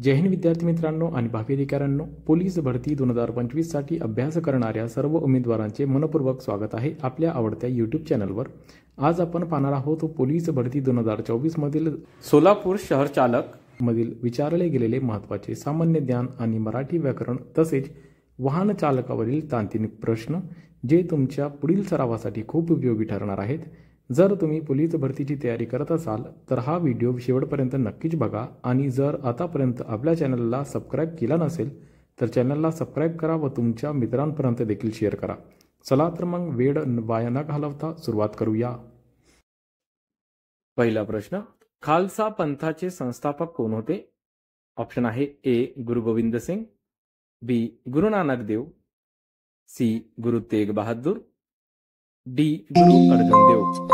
जय हिंद विद्यार्थी मित्रांनो आणि भावी अधिकाऱ्यांनो, पोलीस भरती 2025 साठी अभ्यास करणाऱ्या सर्व उमेदवारांचे मनपूर्वक स्वागत आहे आपल्या आवडत्या यूट्यूब चॅनलवर। आज आपण पाहणार आहोत पोलीस भरती 2024 मधील सोलापूर शहर चालक मधील विचारले गेलेले महत्त्वाचे सामान्य ज्ञान आणि मराठी व्याकरण तसेच वाहन चालकावरील तांत्रिक प्रश्न, जे तुमच्या पुढील सरावासाठी खूप उपयोगी ठरणार आहेत। जर तुम्ही पोलीस भरतीची तयारी करत असाल तर हा व्हिडिओ शेवटपर्यंत नक्कीच बघा आणि जर आतापर्यंत आपल्या चॅनलला सबस्क्राइब केला नसेल तर चॅनलला सबस्क्राइब करा व तुमच्या मित्रांपर्यंत देखील शेअर करा। चला तर मग वेळ वाया न घालवता सुरुवात करूया। पहिला प्रश्न, खालसा पंथाचे संस्थापक कोण होते? ऑप्शन आहे ए गुरु गोविंद सिंग, बी गुरु नानक देव, सी गुरु तेग बहादूर, डी गुरु अर्जन देव।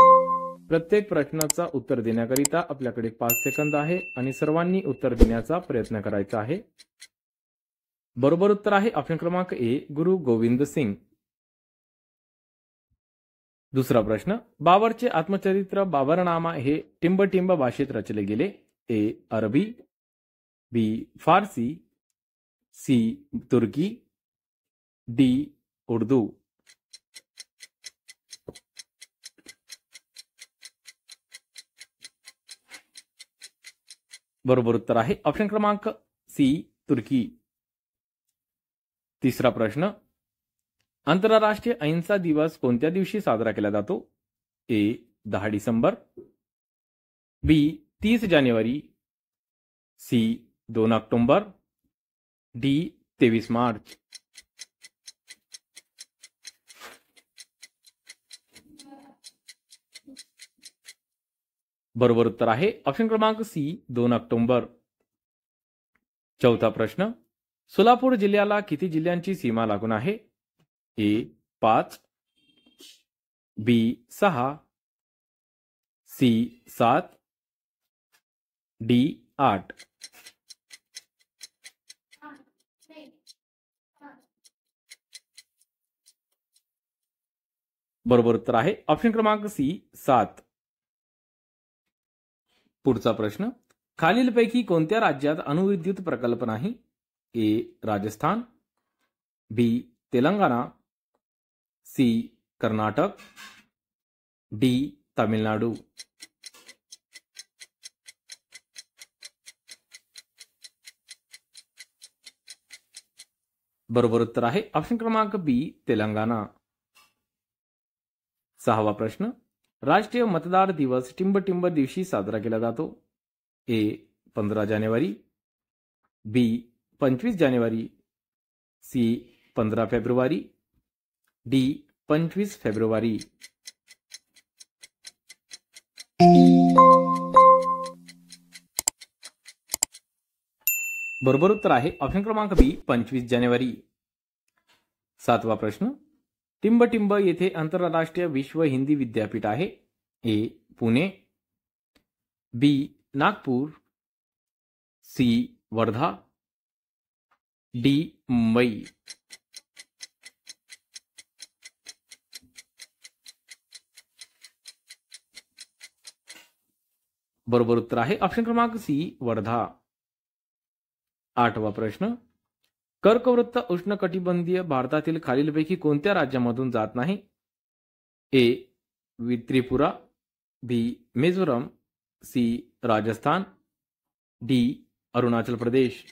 प्रत्येक प्रश्नाचा उत्तर देण्याकरिता आपल्याकडे 5 सेकंद आहे आणि सर्वांनी उत्तर देण्याचा प्रयत्न करायचा आहे। बरोबर उत्तर आहे ऑप्शन क्रमांक ए गुरु गोविंद सिंग। दुसरा प्रश्न, बाबरचे आत्मचरित्र बाबरनामा हे टिंब भाषेत रचले गेले। ए अरबी, बी फारसी, सी तुर्की, डी उर्दू। बरोबर उत्तर आहे ऑप्शन क्रमांक सी तुर्की। तिसरा प्रश्न, आंतरराष्ट्रीय अहिंसा दिवस कोणत्या दिवशी साजरा केला जातो? ए 10 डिसेंबर, बी 30 जानेवारी, सी 2 ऑक्टोबर, डी 23 मार्च। बरोबर उत्तर आहे ऑप्शन क्रमांक सी 2 ऑक्टोबर। चौथा प्रश्न, सोलापूर जिल्ह्याला किती जिल्ह्यांची सीमा लागून आहे? ए 5, बी 6, सी 7, डी 8। बरोबर उत्तर आहे ऑप्शन क्रमांक सी 7। पुढचा प्रश्न, खालीलपैकी कोणत्या राज्यात अणुविद्युत प्रकल्प नाही? ए राजस्थान, बी तेलंगणा, सी कर्नाटक, डी तामिळनाडू। बरोबर उत्तर आहे ऑप्शन क्रमांक बी तेलंगणा। सहावा प्रश्न, राष्ट्रीय मतदार दिवस टिंब दिवशी साजरा केला जातो। ए 15 जानेवारी, बी 25 जानेवारी, सी 15 फेब्रुवारी, डी 25 फेब्रुवारी। बरोबर उत्तर आहे ऑप्शन क्रमांक बी 25 जानेवारी। सातवा प्रश्न, टिंब येथे आंतरराष्ट्रीय विश्व हिंदी विद्यापीठ आहे। ए पुणे, बी नागपूर, सी वर्धा, डी मुंबई। बरोबर उत्तर आहे ऑप्शन क्रमांक सी वर्धा। आठवा प्रश्न, कर्कवृत्त उष्णकटिबंधीय भारतातील खालीलपैकी कोणत्या राज्यामधून जात नाही? ए त्रिपुरा, बी मिझोरम, सी राजस्थान, डी अरुणाचल प्रदेश।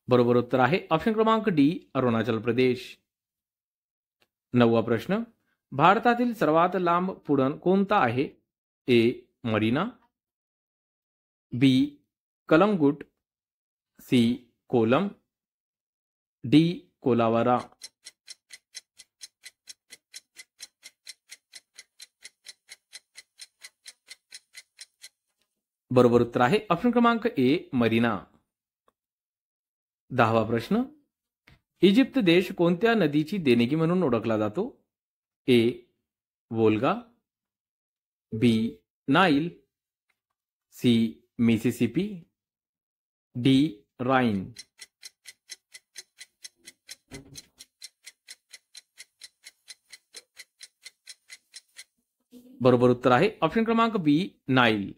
बरोबर उत्तर आहे ऑप्शन क्रमांक डी अरुणाचल प्रदेश। नववा प्रश्न, भारतातील सर्वात लांब पुळण कोणता आहे? ए मरीना, बी कलंगुट, सी कोलम, डी कोलावरा। बरोबर उत्तर आहे ऑप्शन क्रमांक ए मरीना। 10वा प्रश्न, इजिप्त देश कोणत्या नदीची देणगी म्हणून ओळखला जातो? ए वोल्गा, बी नाईल, सी मिसिसिपी, डी राइन। बरोबर उत्तर आहे ऑप्शन क्रमांक बी नाईल.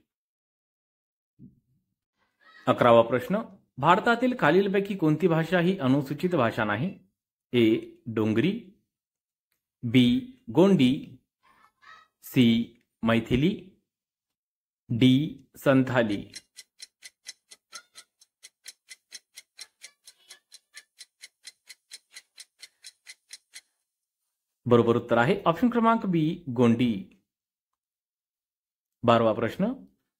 11वा प्रश्न, भारतातील खालीलपैकी कोणती भाषा ही अनुसूचित भाषा नाही? ए डोंगरी, बी गोंडी, सी मैथिली, डी संथाली. बरोबर उत्तर आहे ऑप्शन क्रमांक बी गोंडी. 12वा प्रश्न,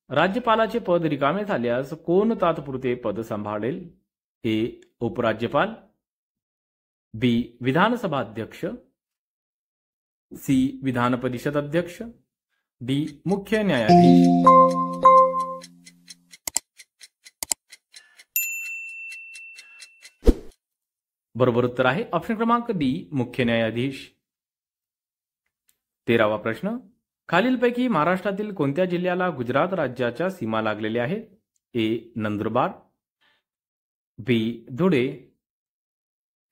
राज्यपालाचे पद रिकामे झाल्यास कोण तात्पुरते पद सांभाळेल? ए उपराज्यपाल, बी विधानसभा अध्यक्ष, सी विधान परिषद अध्यक्ष, डी मुख्य न्यायाधीश. बरोबर उत्तर आहे ऑप्शन क्रमांक डी मुख्य न्यायाधीश. 13वा प्रश्न, खालीलपैकी महाराष्ट्रातील कोणत्या जिल्ह्याला गुजरात राज्याच्या सीमा लागलेल्या आहेत? ए नंदुरबार, बी धुळे,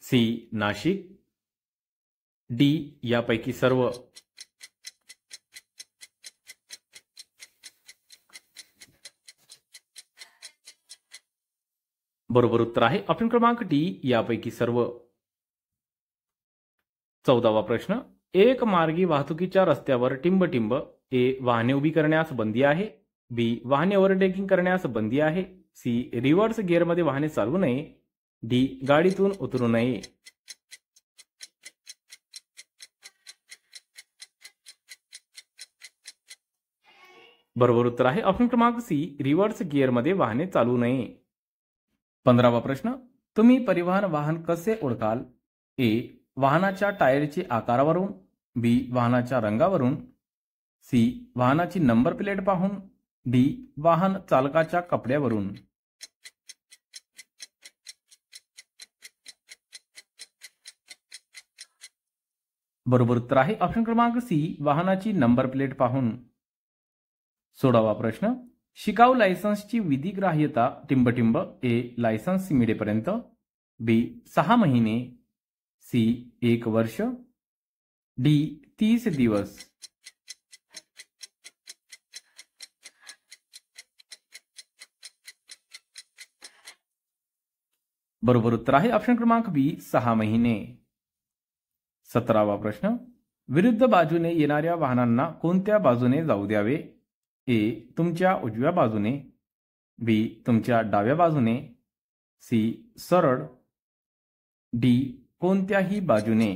सी नाशिक, डी यापैकी सर्व. बरोबर उत्तर आहे ऑप्शन क्रमांक डी यापैकी सर्व. 14वा प्रश्न, एक मार्गी वाहतुकीच्या रस्त्यावर टिंबटिंब ए वाहने उभी करण्यास बंदी आहे, बी वाहने ओव्हरटेकिंग करण्यास बंदी आहे, सी रिव्हर्स गिअरमध्ये वाहने चालवू नये, डी गाडीतून उतरू नये. बरोबर उत्तर आहे ऑप्शन क्रमांक सी रिव्हर्स गिअरमध्ये वाहने चालवू नये. 15वा प्रश्न, तुम्ही परिवहन वाहन कसे ओळखाल? ए वाहनाच्या टायरच्या आकारावरून, बी वाहनाच्या रंगावरून, सी वाहनाची नंबर प्लेट पाहून, डी वाहन चालकाच्या कपड्यावरून. बरोबर उत्तर आहे ऑप्शन क्रमांक सी वाहनाची नंबर प्लेट पाहून. 16वा प्रश्न, शिकाऊ लायसन्सची विधिग्राह्यता टिंबटिंब ए लायसन्स मिळेपर्यंत, बी 6 महिने, सी 1 वर्ष, डी 30 दिवस. बरोबर उत्तर आहे ऑप्शन क्रमांक बी 6 महिने. 17वा प्रश्न, विरुद्ध बाजूने येणाऱ्या वाहनांना कोणत्या बाजूने जाऊ द्यावे? ए तुमच्या उजव्या बाजूने, बी तुमच्या डाव्या बाजूने, सी सरळ, डी कोणत्याही बाजूने.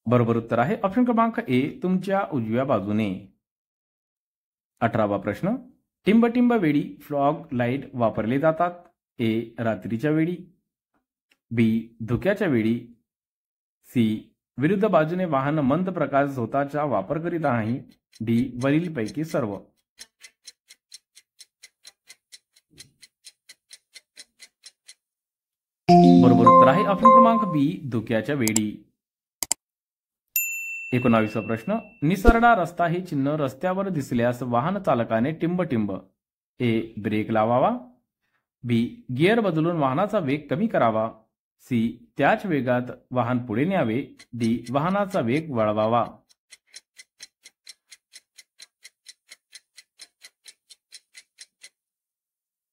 बरोबर उत्तर आहे ऑप्शन क्रमांक ए तुमच्या उजव्या बाजूने. 18वा प्रश्न, टिंबटिंब वेळी फ्लॉग लाईट वापरले जातात? ए रात्रीच्या वेळी, बी धुक्याच्या वेळी, सी विरुद्ध बाजूने वाहन मंद प्रकाश झोताचा वापर करीत नाही, डी वरीलपैकी सर्व. बरोबर उत्तर आहे ऑप्शन क्रमांक बी धुक्याच्या वेळी. 19वा प्रश्न, निसरडा रस्ता हे चिन्ह रस्त्यावर दिसल्यास वाहन चालकाने टिंबटिंब ए ब्रेक लावावा, बी गिअर बदलून वाहनाचा वेग कमी करावा, सी त्याच वेगात वाहन पुढे न्यावे, डी वाहनाचा वेग वळवावा.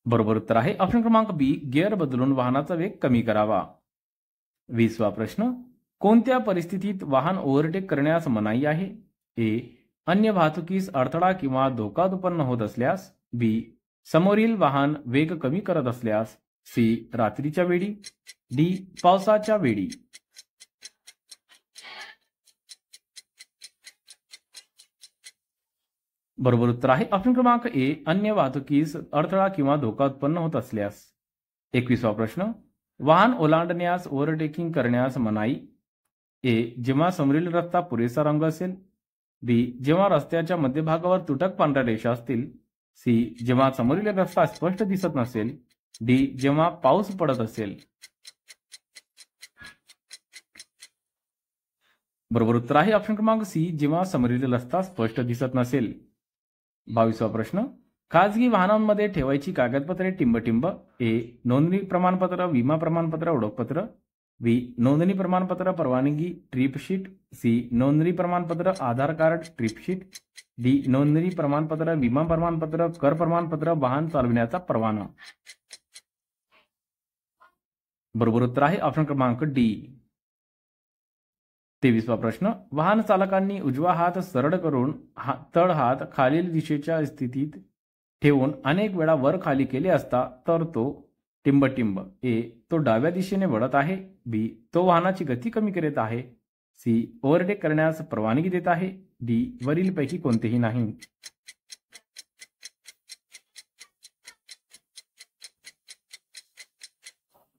बरोबर उत्तर आहे ऑप्शन क्रमांक बी गिअर बदलून वाहनाचा वेग कमी करावा. 20वा प्रश्न, कोणत्या परिस्थितीत वाहन ओव्हरटेक करण्यास मनाई आहे? ए अन्य वाहतुकीस अडथळा किंवा धोका उत्पन्न होत असल्यास, बी समोरील वाहन वेग कमी करत असल्यास, सी रात्रीच्या वेळी, डी पावसाच्या वेळी. बरोबर उत्तर आहे ऑप्शन क्रमांक ए अन्य वाहतुकीस अडथळा किंवा धोका उत्पन्न होत असल्यास. 21वा प्रश्न, वाहन ओलांडण्यास ओव्हरटेकिंग करण्यास मनाई? ए जेव्हा समोरील रस्ता पुरेसा रंग असेल, बी जेव्हा रस्त्याच्या मध्यभागावर तुटक पांढऱ्या रेषा असतील, सी जेव्हा समोरील रस्ता स्पष्ट दिसत नसेल, डी जेव्हा पाऊस पडत असेल. बरोबर उत्तर आहे ऑप्शन क्रमांक सी जेव्हा समोरील रस्ता स्पष्ट दिसत नसेल. 22वा प्रश्न, खाजगी वाहनांमध्ये ठेवायची कागदपत्रे टिंबटिंब. ए. नोंदणी प्रमाणपत्र, विमा प्रमाणपत्र, ओळखपत्र. बी. नोंदणी प्रमाणपत्र, परवानगी, ट्रिप शीट. सी. नोंदणी प्रमाणपत्र, आधार कार्ड, ट्रिप शीट. डी. नोंदणी प्रमाणपत्र, विमा प्रमाणपत्र, कर प्रमाणपत्र, वाहन चालविण्याचा परवाना. बरोबर उत्तर आहे ऑप्शन क्रमांक डी. 23वा प्रश्न. वाहन चालकांनी उजवा हात सरळ करून तळ हात खालील दिशेच्या स्थितीत ठेवून अनेक वेळा वर खाली केले असता तर तो टिंबटिंब. ए. तो डाव्या दिशेने वळत आहे. बी. तो वाहनाची गती कमी करीत आहे. सी. ओव्हरटेक करण्यास परवानगी देत आहे. डी. वरीलपैकी कोणतेही नाही.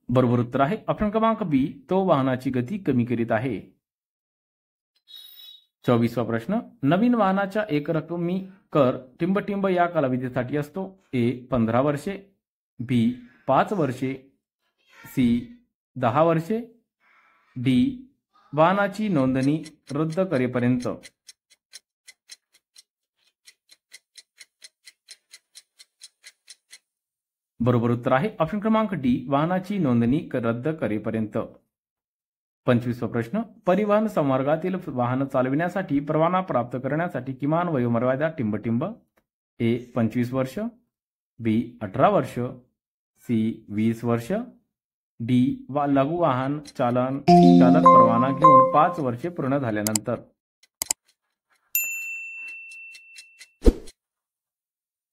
बरोबर उत्तर आहे ऑप्शन क्रमांक बी. तो वाहनाची गती कमी करीत आहे. 24वा प्रश्न. नवीन वाहनाच्या एकरकमी कर टिंबटिंब या कालावधीसाठी असतो. ए. 15 वर्षे. बी. 5 वर्षे. सी. 10 वर्षे. डी. वाहनाची नोंदणी रद्द करेपर्यंत. बरोबर उत्तर आहे ऑप्शन क्रमांक डी. वाहनाची नोंदणी रद्द करेपर्यंत. 25वा प्रश्न. परिवहन संवर्गातील वाहन चालविण्यासाठी परवाना प्राप्त करण्यासाठी किमान वयोमर्यादा टिंबटिंब. ए. 25 वर्ष. बी. 18 वर्ष. सी. 20 वर्ष. डी. लघु वाहन चालक परवाना घेऊन 5 वर्षे पूर्ण झाल्यानंतर.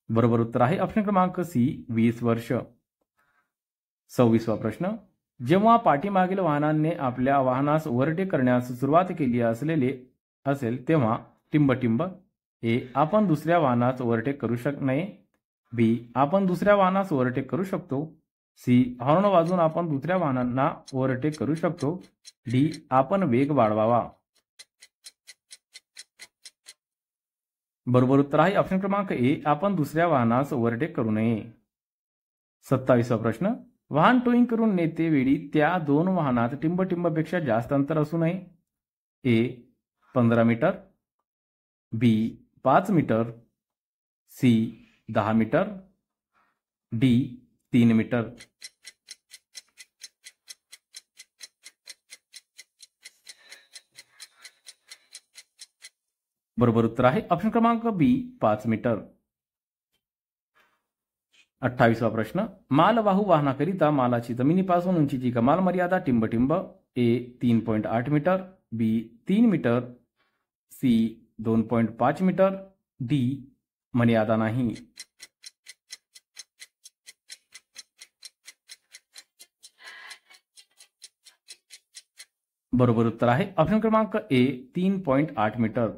बरोबर उत्तर आहे ऑप्शन क्रमांक सी. 20 वर्ष. 26वा प्रश्न. जेव्हा पाठीमागील वाहनाने आपल्या वाहनास ओव्हरटेक करण्यास सुरुवात केली असेल तेव्हा टिंबटिंब. ए. आपण दुसऱ्या वाहनास ओव्हरटेक करू नये. बी. आपण दुसऱ्या वाहनास ओव्हरटेक करू शकतो. सी. हॉर्न वाजवून आपण दुसऱ्या वाहनांना ओव्हरटेक करू शकतो. डी. आपण वेग वाढवावा. बरोबर उत्तर आहे ऑप्शन क्रमांक ए. आपण दुसऱ्या वाहनास ओव्हरटेक करू नये. 27वा प्रश्न. वाहन टोईंग करून नेते वेळी त्या दोन वाहनात टिंबटिंबपेक्षा जास्त अंतर असू नये. A. 15 meter. B. 5 meter. C. 10 meter. D. 3 meter. बरोबर उत्तर आहे ऑप्शन क्रमांक बी. 5 मीटर. 28वा प्रश्न. मालवाहू वाहनाकरिता मालाची जमिनीपासून उंचीची कमाल मर्यादा टिंबटिंब. ए. 3.8 मीटर. बी. 3 मीटर. सी. 2.5 मीटर. डी. मर्यादा नाही. बरोबर उत्तर आहे ऑप्शन क्रमांक ए. 3.8 मीटर.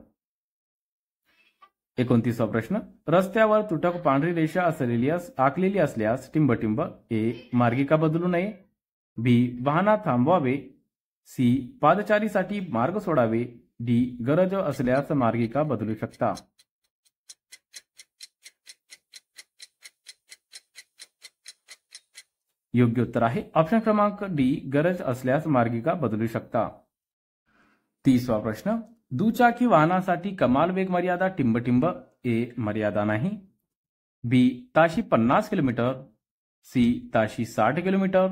29वा प्रश्न. रस्त्यावर तुटक पांढरी रेषा आखलेली असल्यास टिंबटिंब. ए. मार्गिका बदलू नये. बी. वाहनात थांबवावे. सी. पादचारीसाठी मार्ग सोडावे. डी. गरज असल्यास मार्गिका बदलू शकता. योग्य उत्तर आहे ऑप्शन क्रमांक डी. गरज असल्यास मार्गिका बदलू शकता. 30वा प्रश्न. दुचाकी वाहनासाठी कमाल वेग मर्यादा टिंबटिंब. ए. मर्यादा नाही. बी. ताशी 50 किलोमीटर. सी. ताशी 60 किलोमीटर.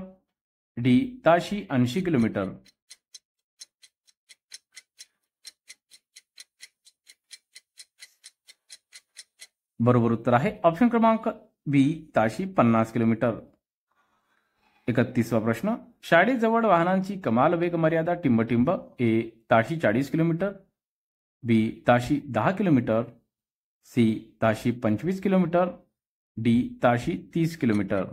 डी. ताशी 80 किलोमीटर. बरोबर उत्तर आहे ऑप्शन क्रमांक बी. ताशी 50 किलोमीटर. 31वा प्रश्न. शाळेजवळ वाहनांची कमाल वेग मर्यादा टिंबटिंब. ए. ताशी 40 किलोमीटर. बी. ताशी 10 किलोमीटर. सी. ताशी 25 किलोमीटर. डी. ताशी 30 किलोमीटर.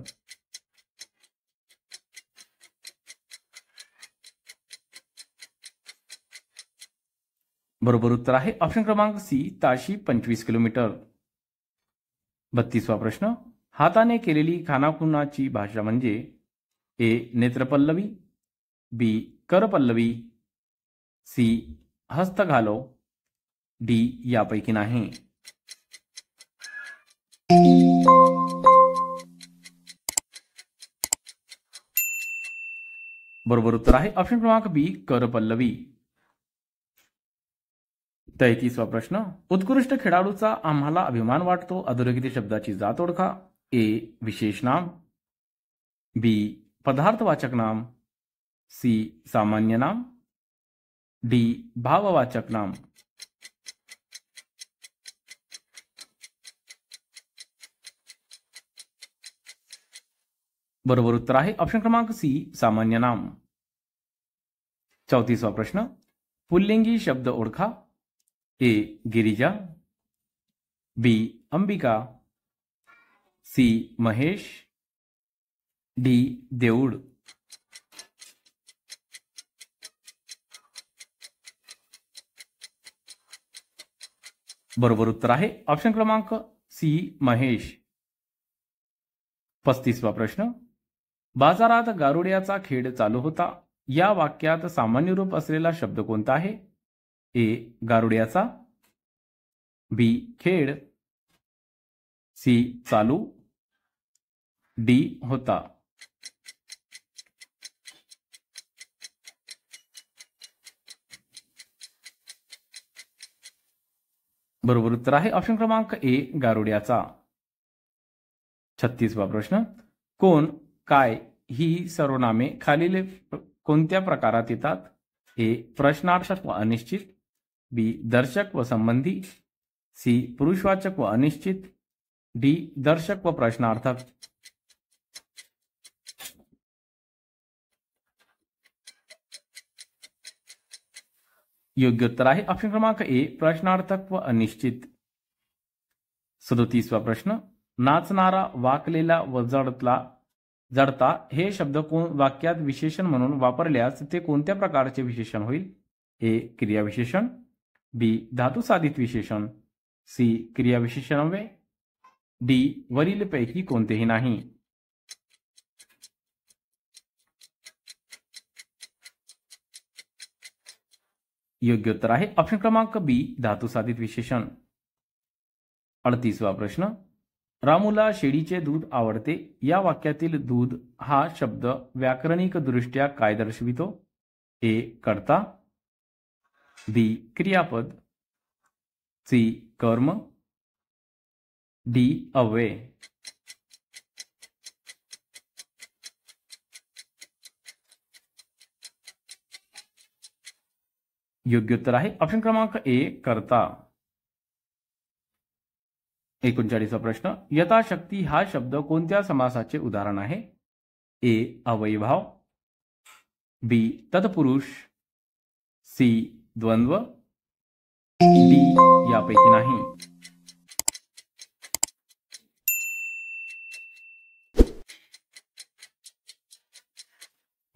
बरोबर उत्तर आहे ऑप्शन क्रमांक सी. ताशी 25 किलोमीटर. 32वा प्रश्न. हाताने केलेली खानाखुनाची भाषा म्हणजे. ए. नेत्रपल्लवी. बी. करपल्लवी. सी. हस्तघालव. डी. यापैकी नाही. बरोबर उत्तर आहे ऑप्शन क्रमांक बी. करपल्लवी. 33वा प्रश्न, उत्कृष्ट खेळाडूचा आम्हाला अभिमान वाटतो अधोरेखित शब्दाची जात ओळखा. ए विशेष नाम, बी पदार्थवाचक नाम, सी सामान्य नाम, डी भाववाचक नाम. बरोबर उत्तर आहे ऑप्शन क्रमांक सी सामान्य नाम. 34वा प्रश्न, पुल्लिंगी शब्द ओळखा. ए गिरिजा, बी अंबिका, सी महेश, डी देऊळ. बरोबर उत्तर आहे ऑप्शन क्रमांक सी महेश. 35वा प्रश्न, बाजारात गारुड्याचा खेळ चालू होता या वाक्यात सामान्य रूप असलेला शब्द कोणता आहे? ए गारुड्याचा, बी खेळ, सी चालू, डी होता. बरोबर उत्तर आहे ऑप्शन क्रमांक ए गारुड्याचा. 36वा प्रश्न, कोण, काय ही सर्वनामे खालील कोणत्या प्रकारात येतात? ए प्रश्नार्थक व अनिश्चित, बी दर्शक व संबंधी, सी पुरुषवाचक व अनिश्चित, डी दर्शक व प्रश्नार्थक. योग्य उत्तर आहे ऑप्शन क्रमांक ए प्रश्नार्थक व अनिश्चित. 37वा प्रश्न, नाचणारा, वाकलेला व जडता हे शब्द वाक्यात विशेषण म्हणून वापरल्यास ते कोणत्या प्रकारचे विशेषण होईल? ए क्रियाविशेषण, बी धातुसाधित विशेषण, सी क्रियाविशेषणव्यय, डी वरीलपैकी कोणतेही नाही. योग्य उत्तर आहे ऑप्शन क्रमांक बी धातुसाधित विशेषण. 38वा प्रश्न, रामूला शेळीचे दूध आवडते या वाक्यातील दूध हा शब्द व्याकरणिक दृष्ट्या काय दर्शवितो? ए कर्ता, बी क्रियापद, सी कर्म, डी अव्यय. योग्य उत्तर आहे ऑप्शन क्रमांक ए कर्ता. 39वा प्रश्न, यथाशक्ती हा शब्द कोणत्या समासाचे उदाहरण आहे? ए अवयभाव, बी तत्पुरुष, सी द्वंद्व, डी यापैकी नाही.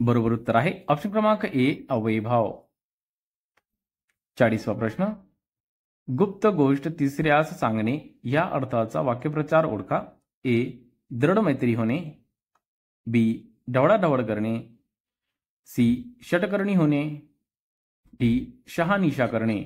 बरोबर उत्तर आहे ऑप्शन क्रमांक ए अवयभाव. 40वा प्रश्न, गुप्त गोष्ट तिसऱ्यास सांगणे या अर्थाचा वाक्यप्रचार ओळखा. ए दृढ मैत्री होणे, बी ढवळाढवळ करणे, सी षटकर्णी होणे, डी शहानिशा करणे.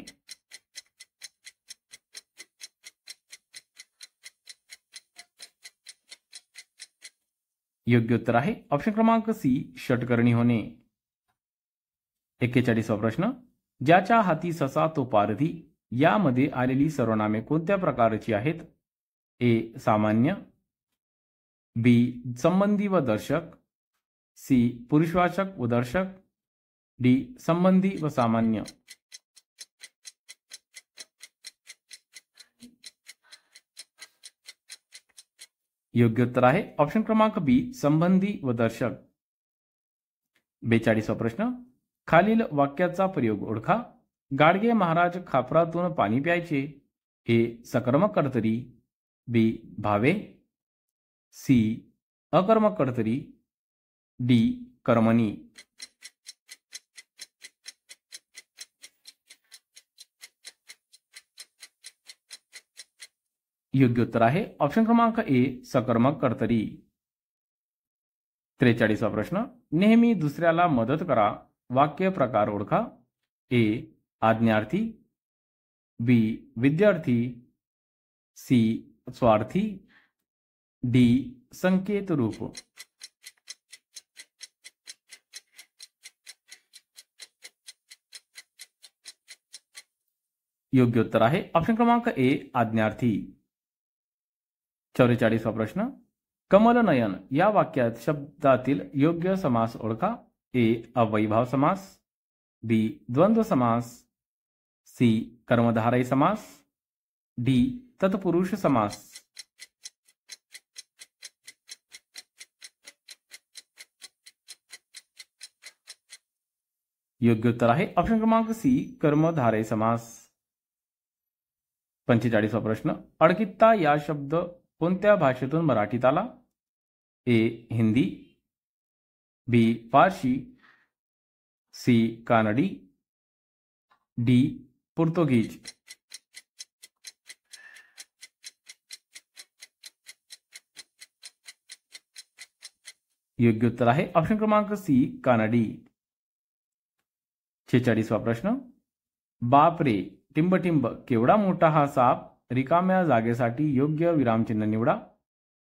योग्य उत्तर आहे ऑप्शन क्रमांक सी षटकर्णी होणे. 41वा प्रश्न, ज्याच्या हाती ससा तो पारधी यामध्ये आलेली सर्वनामे कोणत्या प्रकारची आहेत? ए सामान्य, बी संबंधी व दर्शक, सी पुरुषवाचक व दर्शक, डी संबंधी व सामान्य. योग्य उत्तर आहे ऑप्शन क्रमांक बी संबंधी व दर्शक. 42वा प्रश्न, खालील वाक्याचा प्रयोग ओळखा. गाडगे महाराज खापरातून पाणी प्यायचे. ए सकर्मक कर्तरी, बी भावे, सी अकर्मक कर्तरी, डी कर्मणी. योग्य उत्तर आहे ऑप्शन क्रमांक ए सकर्मक कर्तरी. 43वा प्रश्न, नेहमी दुसऱ्याला मदत करा वाक्य प्रकार ओळखा. ए आज्ञार्थी, बी विद्यार्थी, सी स्वार्थी, डी संकेत रूप. योग्य उत्तर आहे ऑप्शन क्रमांक ए आज्ञार्थी। 44वा प्रश्न, कमलनयन या वाक्यात शब्दातील योग्य समास ओळखा। ए अव्ययीभाव समास, बी द्वंद्व समास, सी कर्मधारय समास, डी तत्पुरुष समास। योग्य उत्तर आहे ऑप्शन क्रमांक सी कर्मधारय समास। 45वा प्रश्न, अडकित्ता या शब्द कोणत्या भाषेतून मराठीत आला? ए हिंदी, बी फारसी, सी कानडी, डी पोर्तुगीज। योग्य उत्तर आहे ऑप्शन क्रमांक सी कानडी। 46वा प्रश्न, बाप रे टिंबटिंब केवढा मोठा हा साप, रिकाम्या जागेसाठी योग्य विरामचिन्ह निवडा।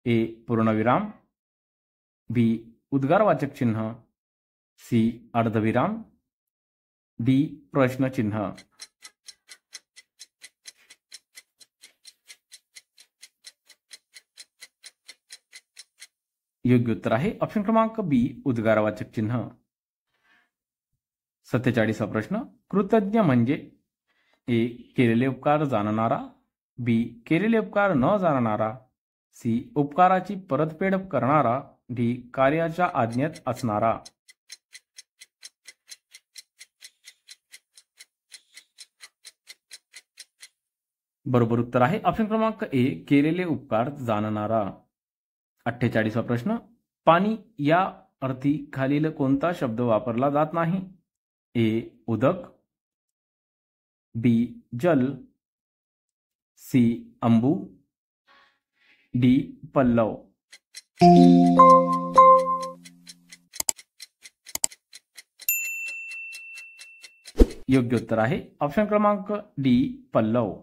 ए पूर्णविराम, बी उद्गारवाचक चिन्ह, सी अर्धविराम, डी प्रश्नचिन्ह। योग्य उत्तर आहे ऑप्शन क्रमांक बी उद्गारवाचक चिन्ह। 47वा प्रश्न, कृतज्ञ म्हणजे ए केलेले उपकार जाणणारा, बी केलेले उपकार न जाणणारा, सी उपकाराची परतफेड करणारा, डी कार्याच्या आज्ञेत असणारा। बरोबर उत्तर आहे ऑप्शन क्रमांक ए केलेले उपकार जाणणारा। 48वा प्रश्न, पाणी या अर्थी खालील कोणता शब्द वापरला जात नाही? ए उदक, बी जल, सी अंबू, डी पल्लव। योग्य उत्तर आहे ऑप्शन क्रमांक डी पल्लव।